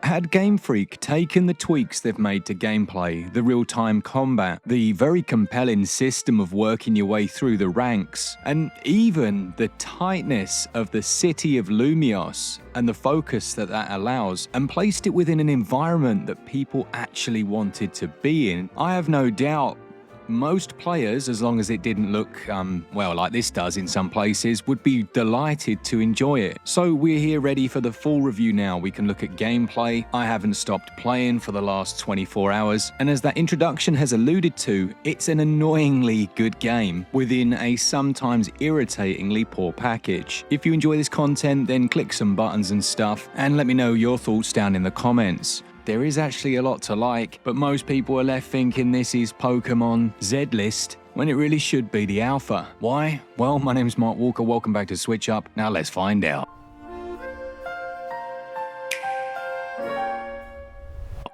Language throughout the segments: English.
Had Game Freak taken the tweaks they've made to gameplay, the real-time combat, the very compelling system of working your way through the ranks, and even the tightness of the city of Lumios and the focus that allows, and placed it within an environment that people actually wanted to be in, I have no doubt most players, as long as it didn't look, well, like this does in some places, would be delighted to enjoy it. So we're here ready for the full review now. We can look at gameplay. I haven't stopped playing for the last 24 hours, and as that introduction has alluded to, it's an annoyingly good game within a sometimes irritatingly poor package. If you enjoy this content, then click some buttons and stuff, and let me know your thoughts down in the comments. There is actually a lot to like, but most people are left thinking this is Pokemon Z-List, when it really should be the alpha. Why? Well, my name's Mark Walker, welcome back to SwitchUp. Now let's find out.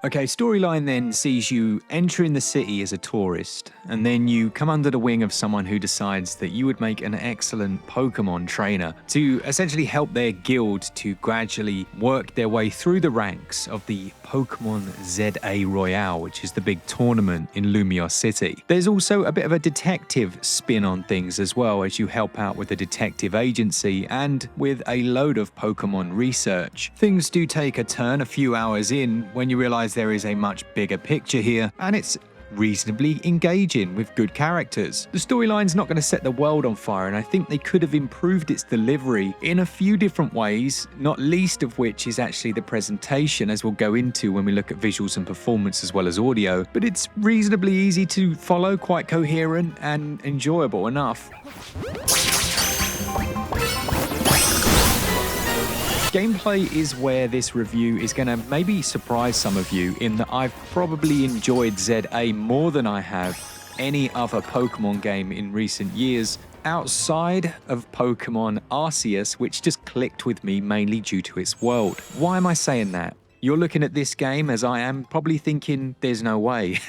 Okay, storyline then sees you entering the city as a tourist, and then you come under the wing of someone who decides that you would make an excellent Pokemon trainer to essentially help their guild to gradually work their way through the ranks of the Pokemon ZA Royale, which is the big tournament in Lumios City. There's also a bit of a detective spin on things as well, as you help out with the detective agency and with a load of Pokemon research. Things do take a turn a few hours in when you realize there is a much bigger picture here, and it's reasonably engaging with good characters. The storyline's not going to set the world on fire, and I think they could have improved its delivery in a few different ways, not least of which is actually the presentation, as we'll go into when we look at visuals and performance as well as audio, but it's reasonably easy to follow, quite coherent and enjoyable enough. Gameplay is where this review is going to maybe surprise some of you, in that I've probably enjoyed ZA more than I have any other Pokemon game in recent years, outside of Pokemon Arceus, which just clicked with me mainly due to its world. Why am I saying that? You're looking at this game, as I am, probably thinking, there's no way.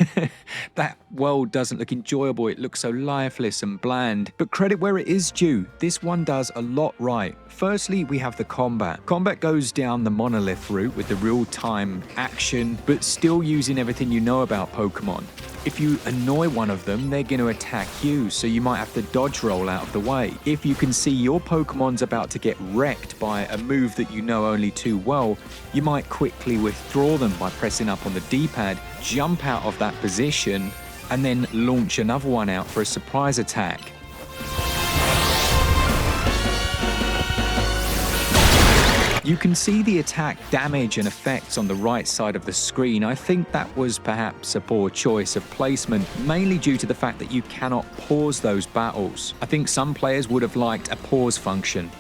That world doesn't look enjoyable, it looks so lifeless and bland. But credit where it is due, this one does a lot right. Firstly, we have the combat. Combat goes down the monolith route with the real-time action, but still using everything you know about Pokemon. If you annoy one of them, they're going to attack you, so you might have to dodge roll out of the way. If you can see your Pokemon's about to get wrecked by a move that you know only too well, you might quickly withdraw them by pressing up on the D-pad, jump out of that position, and then launch another one out for a surprise attack. You can see the attack damage and effects on the right side of the screen. I think that was perhaps a poor choice of placement, mainly due to the fact that you cannot pause those battles. I think some players would have liked a pause function,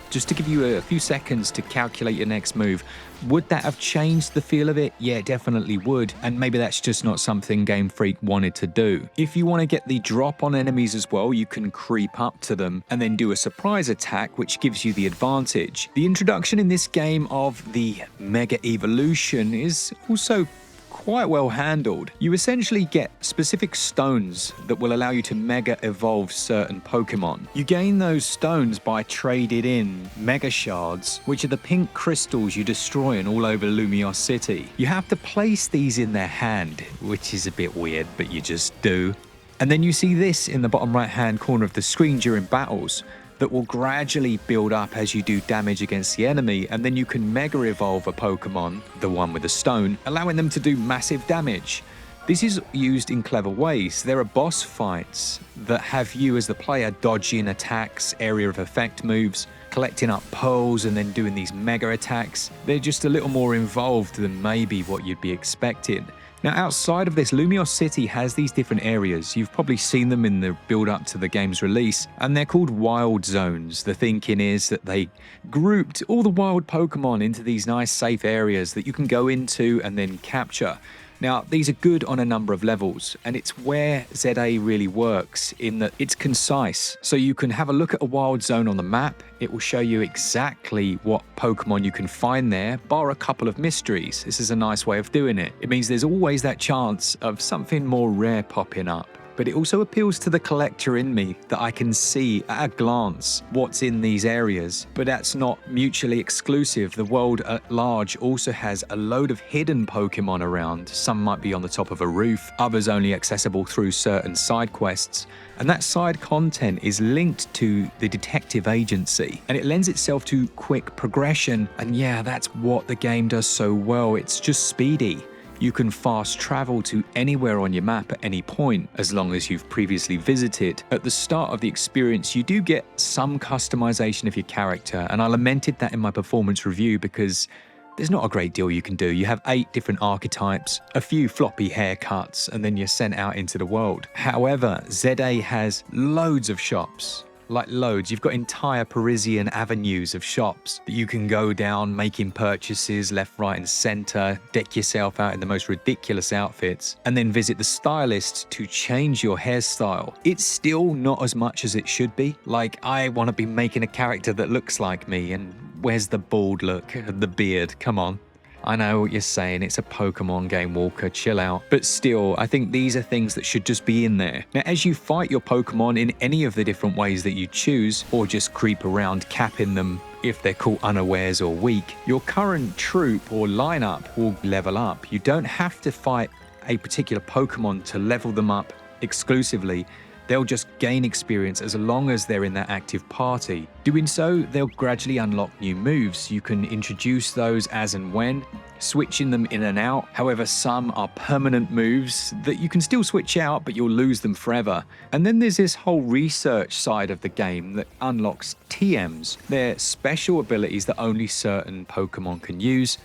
just to give you a few seconds to calculate your next move. Would that have changed the feel of it? Yeah, it definitely would, and maybe that's just not something Game Freak wanted to do. If you want to get the drop on enemies as well, you can creep up to them and then do a surprise attack, which gives you the advantage. The introduction in this game of the Mega Evolution is also quite well handled. You essentially get specific stones that will allow you to mega evolve certain Pokemon. You gain those stones by trading in mega shards, which are the pink crystals you destroy in all over Lumios City. You have to place these in their hand, which is a bit weird, but you just do. And then you see this in the bottom right hand corner of the screen during battles that will gradually build up as you do damage against the enemy, and then you can mega evolve a Pokemon, the one with the stone, allowing them to do massive damage. This is used in clever ways. There are boss fights that have you as the player dodging attacks, area of effect moves, collecting up pearls and then doing these mega attacks. They're just a little more involved than maybe what you'd be expecting. Now, outside of this, Lumios City has these different areas. You've probably seen them in the build-up to the game's release, and they're called wild zones. The thinking is that they grouped all the wild Pokemon into these nice safe areas that you can go into and then capture. Now, these are good on a number of levels, and it's where ZA really works in that it's concise. So you can have a look at a wild zone on the map. It will show you exactly what Pokemon you can find there, bar a couple of mysteries. This is a nice way of doing it. It means there's always that chance of something more rare popping up. but it also appeals to the collector in me that I can see at a glance what's in these areas. But that's not mutually exclusive. The world at large also has a load of hidden Pokemon around. Some might be on the top of a roof, others only accessible through certain side quests. And that side content is linked to the detective agency, and it lends itself to quick progression. And yeah, that's what the game does so well. It's just speedy. You can fast travel to anywhere on your map at any point, as long as you've previously visited. At the start of the experience, you do get some customization of your character, and I lamented that in my performance review because there's not a great deal you can do. You have 8 different archetypes, a few floppy haircuts, and then you're sent out into the world. However, ZA has loads of shops. Like loads. You've got entire Parisian avenues of shops that you can go down, making purchases left, right, and center, deck yourself out in the most ridiculous outfits, and then visit the stylist to change your hairstyle. It's still not as much as it should be. Like, I want to be making a character that looks like me, and where's the bald look, the beard? Come on. I know what you're saying, it's a Pokemon game, Walker, chill out. But still, I think these are things that should just be in there. Now, as you fight your Pokemon in any of the different ways that you choose, or just creep around capping them if they're caught unawares or weak, your current troop or lineup will level up. You don't have to fight a particular Pokemon to level them up exclusively. They'll just gain experience as long as they're in that active party. Doing so, they'll gradually unlock new moves. You can introduce those as and when, switching them in and out. However, some are permanent moves that you can still switch out, but you'll lose them forever. And then there's this whole research side of the game that unlocks TMs. They're special abilities that only certain Pokemon can use,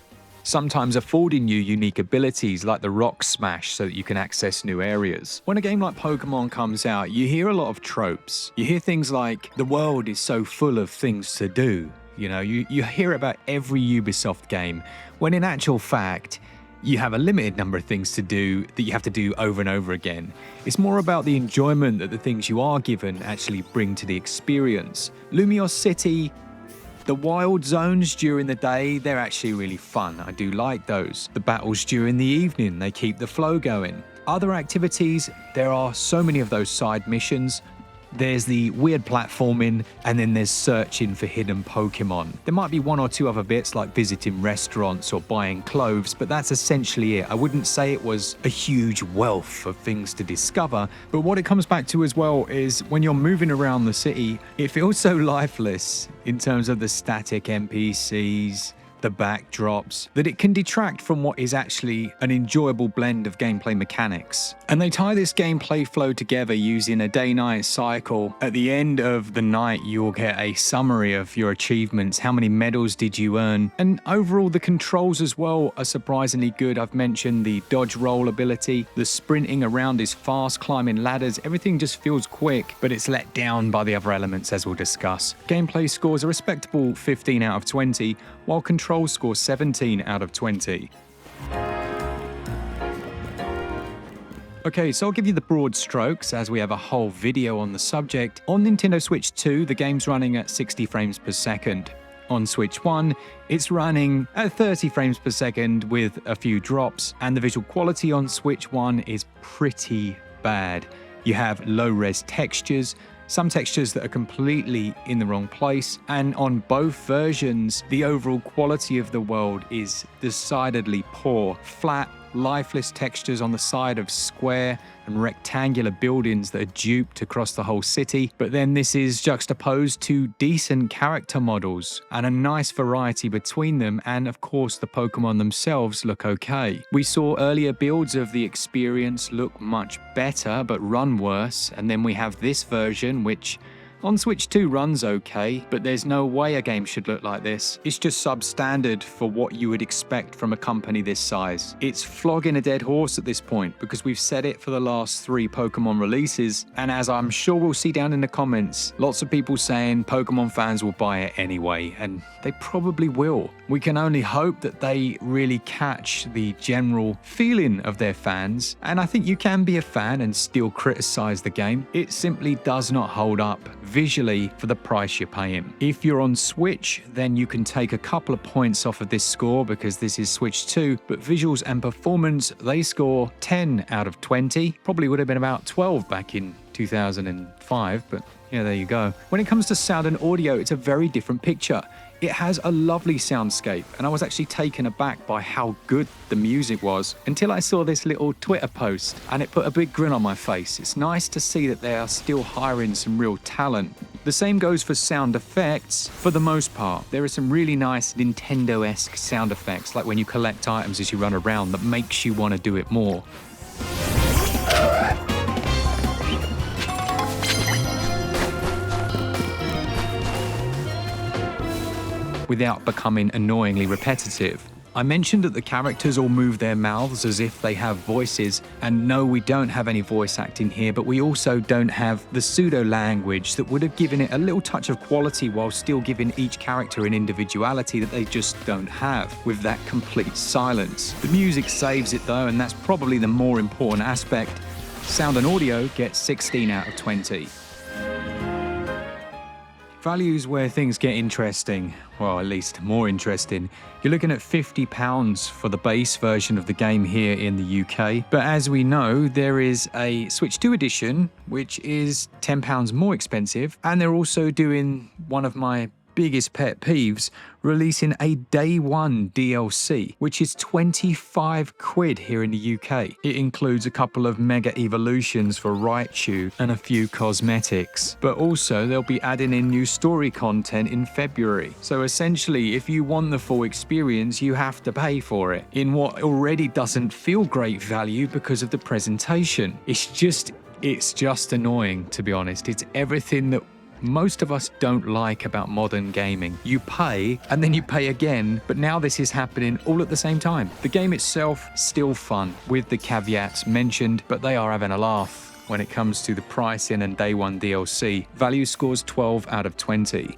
sometimes affording you unique abilities like the Rock Smash so that you can access new areas. When a game like Pokemon comes out, you hear a lot of tropes. You hear things like, the world is so full of things to do. You know, you hear about every Ubisoft game, when in actual fact, you have a limited number of things to do that you have to do over and over again. It's more about the enjoyment that the things you are given actually bring to the experience. Lumiose City, the wild zones during the day, they're actually really fun. I do like those. The battles during the evening, they keep the flow going. Other activities, there are so many of those side missions. There's the weird platforming, and then there's searching for hidden Pokemon. There might be 1 or 2 other bits like visiting restaurants or buying clothes, but that's essentially it. I wouldn't say it was a huge wealth of things to discover, but what it comes back to as well is when you're moving around the city, it feels so lifeless in terms of the static NPCs, the backdrops, that it can detract from what is actually an enjoyable blend of gameplay mechanics. And they tie this gameplay flow together using a day-night cycle. At the end of the night, you'll get a summary of your achievements, how many medals did you earn, and overall the controls as well are surprisingly good. I've mentioned the dodge roll ability, the sprinting around is fast, climbing ladders, everything just feels quick, but it's let down by the other elements as we'll discuss. Gameplay scores a respectable 15 out of 20, while control scores 17 out of 20. Okay, so I'll give you the broad strokes as we have a whole video on the subject. On Nintendo Switch 2, the game's running at 60 frames per second. On Switch 1, it's running at 30 frames per second with a few drops, and the visual quality on Switch 1 is pretty bad. You have low-res textures, some textures that are completely in the wrong place, and on both versions, the overall quality of the world is decidedly poor. Flat, lifeless textures on the side of square and rectangular buildings that are duped across the whole city, but then this is juxtaposed to decent character models and a nice variety between them, and of course the Pokemon themselves look okay. We saw earlier builds of the experience look much better but run worse, and then we have this version which on Switch 2 runs okay, but there's no way a game should look like this. It's just substandard for what you would expect from a company this size. It's flogging a dead horse at this point because we've said it for the last 3 Pokemon releases, and as I'm sure we'll see down in the comments, lots of people saying Pokemon fans will buy it anyway, and they probably will. We can only hope that they really catch the general feeling of their fans, and I think you can be a fan and still criticize the game. It simply does not hold up visually for the price you're paying. If you're on Switch, then you can take a couple of points off of this score because this is Switch 2, but visuals and performance, they score 10 out of 20. Probably would have been about 12 back in 2005, but yeah, there you go. When it comes to sound and audio, it's a very different picture. It has a lovely soundscape, and I was actually taken aback by how good the music was until I saw this little Twitter post, and it put a big grin on my face. It's nice to see that they are still hiring some real talent. The same goes for sound effects. For the most part, there are some really nice Nintendo-esque sound effects, like when you collect items as you run around, that makes you want to do it more. Without becoming annoyingly repetitive. I mentioned that the characters all move their mouths as if they have voices, and no, we don't have any voice acting here, but we also don't have the pseudo-language that would have given it a little touch of quality while still giving each character an individuality that they just don't have, with that complete silence. The music saves it though, and that's probably the more important aspect. Sound and audio gets 16 out of 20. Values where things get interesting, well, at least more interesting. You're looking at £50 for the base version of the game here in the UK. But as we know, there is a Switch 2 edition, which is £10 more expensive. And they're also doing one of my biggest pet peeves, releasing a day one DLC, which is 25 quid here in the UK. It includes a couple of mega evolutions for Raichu and a few cosmetics, but also they'll be adding in new story content in February. So essentially, if you want the full experience, you have to pay for it in what already doesn't feel great value because of the presentation. It's just annoying, to be honest. It's everything that most of us don't like about modern gaming. You pay and then you pay again, but now this is happening all at the same time. The game itself, still fun, with the caveats mentioned, but they are having a laugh when it comes to the pricing and day one DLC. Value scores 12 out of 20.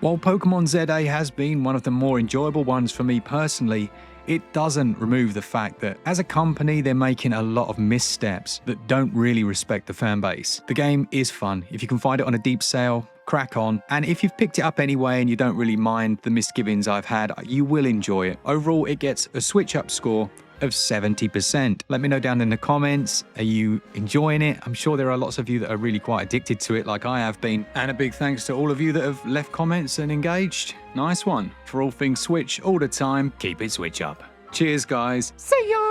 While Pokemon ZA has been one of the more enjoyable ones for me personally, it doesn't remove the fact that as a company, they're making a lot of missteps that don't really respect the fan base. The game is fun. If you can find it on a deep sale, crack on. And if you've picked it up anyway and you don't really mind the misgivings I've had, you will enjoy it. Overall, it gets a SwitchUp score of 70%. Let me know down in the comments, are you enjoying it? I'm sure there are lots of you that are really quite addicted to it like I have been. And a big thanks to all of you that have left comments and engaged. Nice one. For all things Switch, all the time, keep it Switch up. Cheers guys. See ya!